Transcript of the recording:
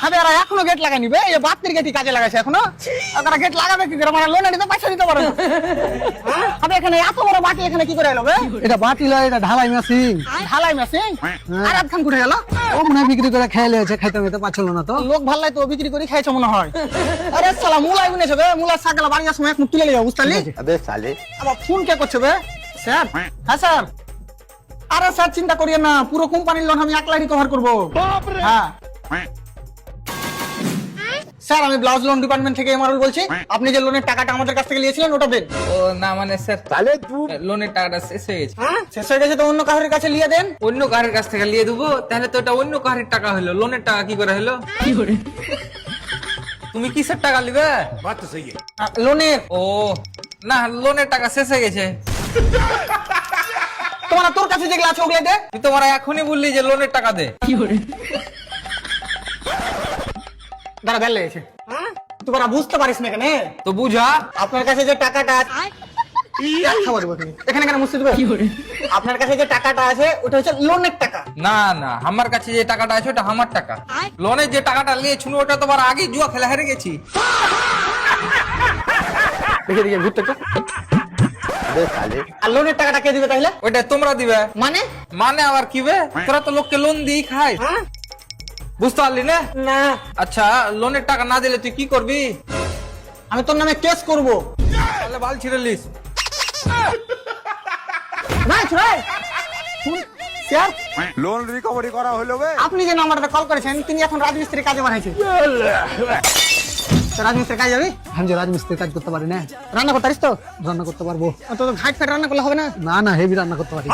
আবে এরা এখনো গেট লাগাই নিবে, এই বাতির গেটই কাজে লাগাইছে এখনো। ওরা গেট লাগাবে কি করে, মানে লোনে নিতে পয়সা দিতে পারে না। আবে এখানে এত বড় বাটি এখানে কি করে এলো বে? এটা বাটি লয়, এটা ঢালাই মেশিন। ঢালাই মেশিন। আর আধখান কুঠে গেল? ও মনে হয় বিক্রি করে খেয়ে লেছে, খাইতে মেতে পাচ্ছিল না তো। লোক ভাল্লাই তো বিক্রি করে খাইছে মনে হয়। আরে শালা মুলাই বুনেছে বে, মুলার শাকলা বাড়ি সময় এক মুখ তুলে লিও, বুঝতালি? अबे साले আবার ফোন কে করছে বে? স্যার? হ্যাঁ স্যার। আরে স্যার চিন্তা করিয়েন না, পুরো কোম্পানির লোন আমি একলাই রিকভার করবো। হ্যাঁ স্যার, আমি ব্লাউজ লোন ডিপার্টমেন্ট থেকে এমআরএল বলছি। আপনি যে লোনের টাকাটা আমাদের কাছ থেকে নিয়েছিলেন ওটা দেন। ও না মানে স্যার, साले तू লোনের টাকাটা শেষ হয়ে গেছে। শেষ হয়ে গেছে তো অন্য কারোর কাছে নিয়ে দেন। অন্য কারের কাছ থেকে নিয়ে দেবো, তাহলে তো এটা অন্য কারের টাকা হলো, লোনের টাকা কি করে হলো? তুমি কিসের টাকা নিবে? লোনের ও না, লোনের টাকা শেষ হয়ে গেছে। তোর কাছে যেগুলো আছে ওগুলো দে। তুই তোমার এখনই বললি যে লোনের টাকা দে। দাঁড়া বেল লেগেছে। তোরা বুঝতে পারিস না কেন? তো বুঝা। আপনার কাছে যে টাকাটা আছে খাবার দেবো তুমি। এখানে কেন মুছতে দেবে? আপনার কাছে যে টাকাটা আছে ওটা হচ্ছে লোনের টাকা। না না, আমার কাছে যে টাকাটা আছে ওটা আমার টাকা। লোনের যে টাকাটা নিয়েছিল ওটা তোমার আগে জুয়া খেলা হেরে গেছি। দেখে দেখে ঘুরতে তো। अबे साले আর লোনের টাকাটা কে দিবে তাহলে? ওইটা তোমরা দিবে। মানে মানে আবার কি বে? তোরা তো লোককে লোন দিয়ে খায়, বুঝতে পারলি না? না, আচ্ছা, লোনের টাকা না দিলে তুই কি করবি? আমি তোর নামে কেস করবো। তাহলে বাল ছিঁড়ে লিস। না ছড়াই স্যার, लोन रिकवरी करा হলো বে আপনি যে নাম্বারটা কল করেছেন তিনি এখন রাজমিস্ত্রি কাজে বানাইছে। তো রাজমিস্ত্রি কাজ যাবি? আমি যে রাজমিস্ত্রি কাজ করতে পারি না, রান্না করতে পারিস তো? রান্না করতে পারবো। তো ঘাট ফেট রান্না করলে হবে না? না না, হেভি রান্না করতে পারি।